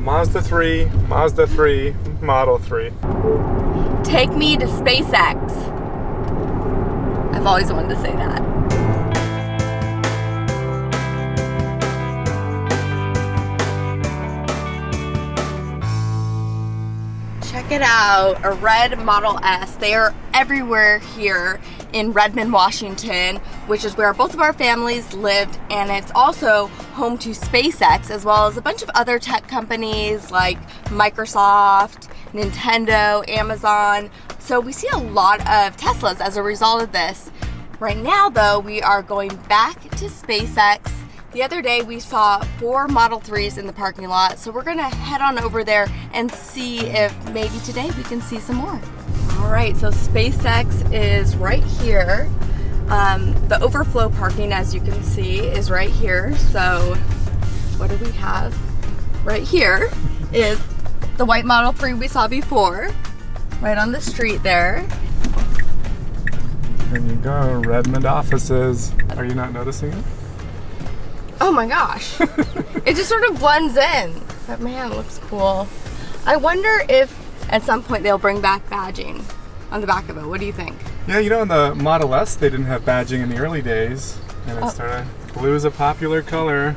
Mazda 3, Mazda 3, Model 3. Take me to SpaceX. I've always wanted to say that. Check it out, a red Model S. They are everywhere here in Redmond, Washington, which is where both of our families lived, and it's also home to SpaceX, as well as a bunch of other tech companies like Microsoft, Nintendo, Amazon. So we see a lot of Teslas as a result of this. Right now, though, we are going back to SpaceX. The other day we saw 4 Model 3s in the parking lot, so we're gonna head on over there and see if maybe today we can see some more. All right, so SpaceX is right here. The overflow parking, as you can see, is right here. So what do we have? Right here is the white Model 3 we saw before, right on the street there. There you go, Redmond offices. Are you not noticing it? Oh my gosh. It just sort of blends in. But man, it looks cool. I wonder if at some point they'll bring back badging on the back of it. What do you think? Yeah, you know, in the Model S, they didn't have badging in the early days. And it started, blue is a popular color.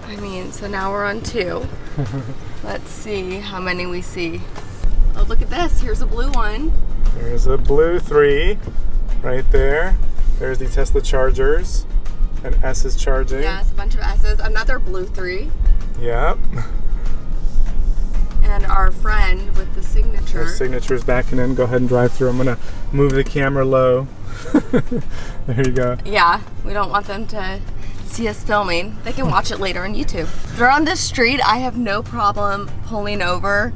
I mean, so now we're on 2. Let's see how many we see. Oh, look at this. Here's a blue one. There's a blue 3 right there. There's the Tesla chargers. And S is charging. Yes, a bunch of S's. Another blue 3. Yep. And our friend with the signature. Their signature's backing in. Go ahead and drive through. I'm gonna move the camera low. There you go. Yeah, we don't want them to see us filming. They can watch it later on YouTube. If they're on this street, I have no problem pulling over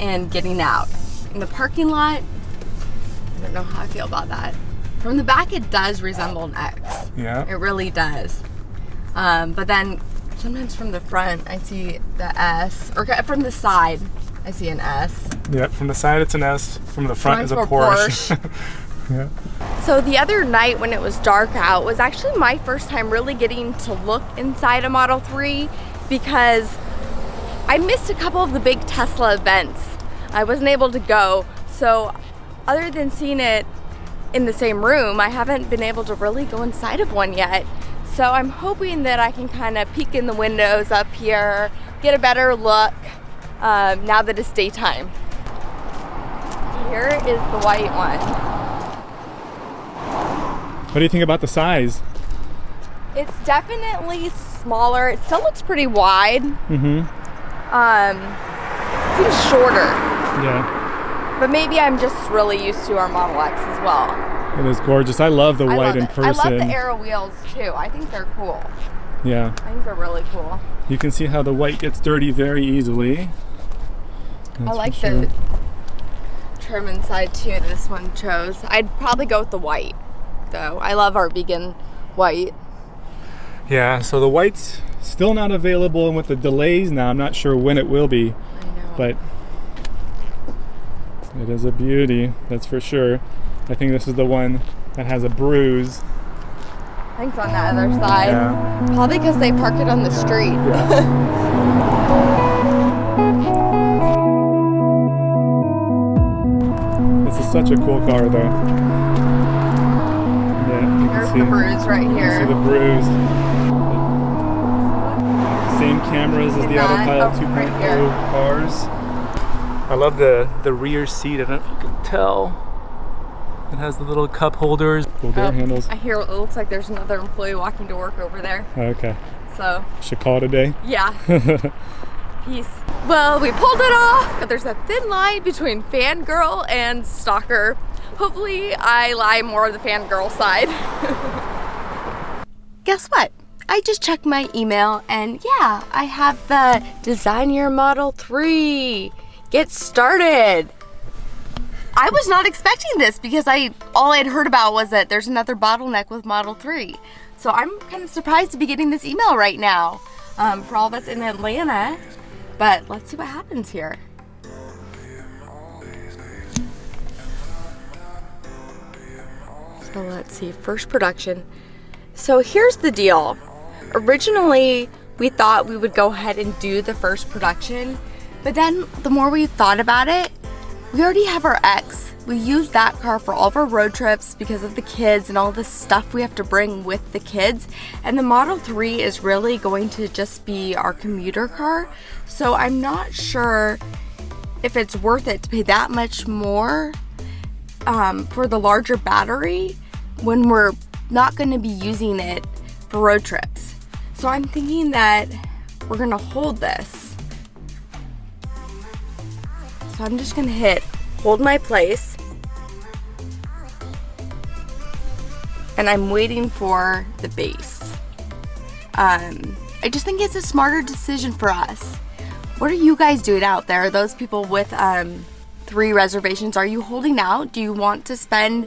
and getting out. In the parking lot, I don't know how I feel about that. From the back, it does resemble an X. Yeah. It really does. But then sometimes from the front, I see the S. Or from the side, I see an S. Yep, from the side it's an S. From the front is a Porsche. Yeah. So the other night when it was dark out was actually my first time really getting to look inside a Model 3 because I missed a couple of the big Tesla events. I wasn't able to go. So other than seeing it in the same room, I haven't been able to really go inside of one yet. So I'm hoping that I can kind of peek in the windows up here, get a better look now that it's daytime. Here is the white one. What do you think about the size? It's definitely smaller. It still looks pretty wide. Mm-hmm. It seems shorter. Yeah. But maybe I'm just really used to our Model X as well. It is gorgeous. I love the white in person. I love the arrow wheels too. I think they're cool. Yeah. I think they're really cool. You can see how the white gets dirty very easily. I like the trim inside too that this one chose. I'd probably go with the white though. I love our vegan white. Yeah, so the white's still not available, and with the delays now, I'm not sure when it will be. I know. But it is a beauty, that's for sure. I think this is the one that has a bruise. I think it's on the other side. Yeah. Probably because they park it on the street. This is such a cool car though. Yeah, you There's can see the bruise right You here. can see the bruise. Same cameras as the Autopilot 2.0 cars. I love the rear seat. I don't know if you can tell. It has the little cup holders. Cool door handles. I hear it looks like there's another employee walking to work over there. Okay. So. Should call it a day? Yeah. Peace. Well, we pulled it off. There's a thin line between fangirl and stalker. Hopefully I lie more on the fangirl side. Guess what? I just checked my email and yeah, I have the Design Your Model 3. Get started. I was not expecting this because all I'd heard about was that there's another bottleneck with Model 3. So I'm kind of surprised to be getting this email right now for all of us in Atlanta. But let's see what happens here. So let's see, first production. So here's the deal. Originally, we thought we would go ahead and do the first production, But then the more we thought about it, we already have our X. We use that car for all of our road trips because of the kids and all the stuff we have to bring with the kids. And the Model 3 is really going to just be our commuter car. So I'm not sure if it's worth it to pay that much more for the larger battery when we're not going to be using it for road trips. So I'm thinking that we're going to hold this. So I'm just going to hit hold my place. And I'm waiting for the base. I just think it's a smarter decision for us. What are you guys doing out there? Those people with 3 reservations, are you holding out? Do you want to spend,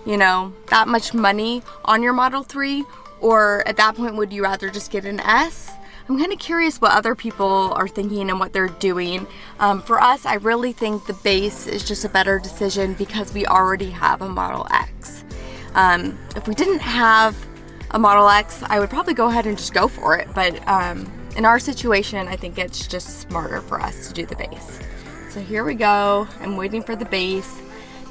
you know, that much money on your Model 3? Or at that point, would you rather just get an S? I'm kind of curious what other people are thinking and what they're doing. For us, I really think the base is just a better decision because we already have a Model X. If we didn't have a Model X, I would probably go ahead and just go for it. But in our situation, I think it's just smarter for us to do the base. So here we go. I'm waiting for the base,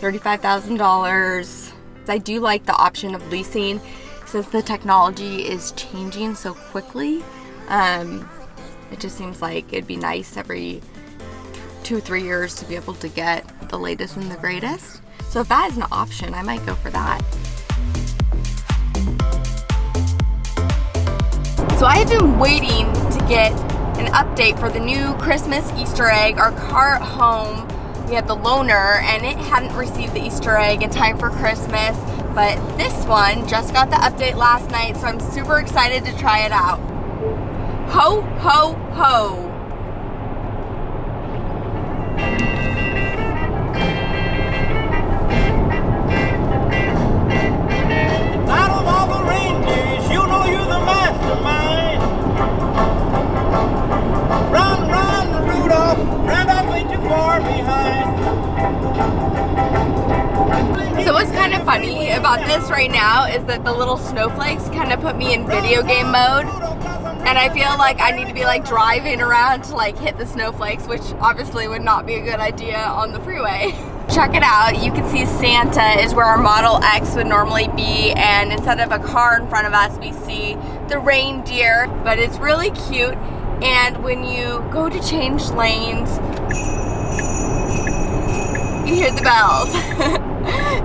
$35,000. I do like the option of leasing since the technology is changing so quickly. It just seems like it'd be nice every 2-3 years to be able to get the latest and the greatest. So if that is an option, I might go for that. So I have been waiting to get an update for the new Christmas Easter egg. Our car at home, we had the loaner and it hadn't received the Easter egg in time for Christmas, but this one just got the update last night, so I'm super excited to try it out. Ho, ho, ho. Out of all the reindeers, you know you're the mastermind. Run, run, Rudolph, Randolph ain't too far behind. So what's kind of funny about this right now is that the little snowflakes kind of put me in video game mode. And I feel like I need to be like driving around to like hit the snowflakes, which obviously would not be a good idea on the freeway. Check it out. You can see Santa is where our Model X would normally be, and instead of a car in front of us, we see the reindeer, but it's really cute. And when you go to change lanes, you hear the bells.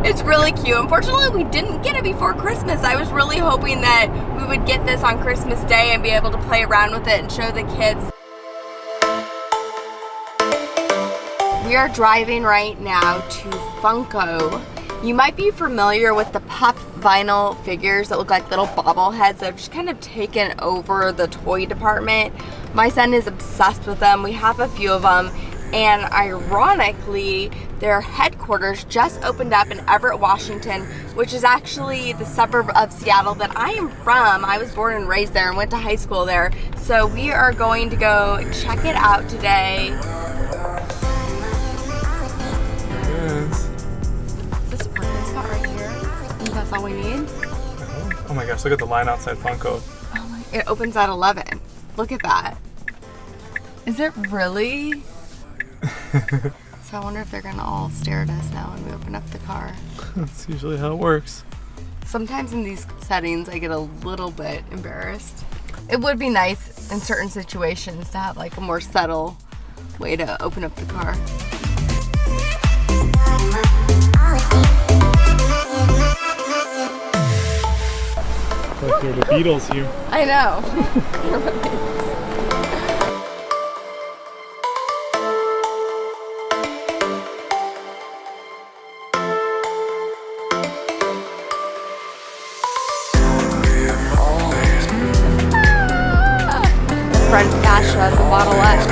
It's really cute. Unfortunately, we didn't get it before Christmas. I was really hoping that we would get this on Christmas Day and be able to play around with it and show the kids. We are driving right now to Funko. You might be familiar with the pop vinyl figures that look like little bobbleheads that have just kind of taken over the toy department. My son is obsessed with them. We have a few of them. And ironically, their headquarters just opened up in Everett, Washington, which is actually the suburb of Seattle that I am from. I was born and raised there and went to high school there. So we are going to go check it out today. Yes. Is this a parking spot right here? I think that's all we need. Oh my gosh, look at the line outside Funko. Oh my, it opens at 11. Look at that. Is it really? So I wonder if they're gonna all stare at us now when we open up the car. That's usually how it works. Sometimes in these settings I get a little bit embarrassed. It would be nice in certain situations to have like a more subtle way to open up the car. It's like they're the Beatles here. I know. Front fascia of the Model X.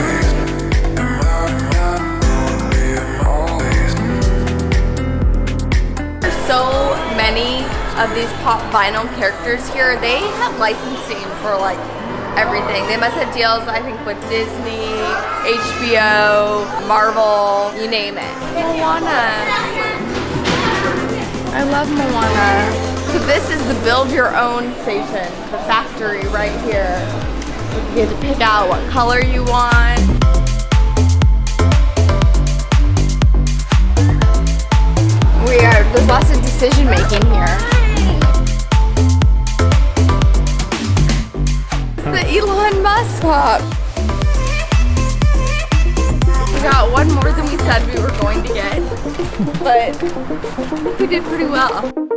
There's so many of these pop vinyl characters here. They have licensing for like everything. They must have deals, I think, with Disney, HBO, Marvel, you name it. Moana. I love Moana. So this is the build your own station, the factory right here. You get to pick out what color you want. pop. We got one more than we said we were going to get, but I think we did pretty well.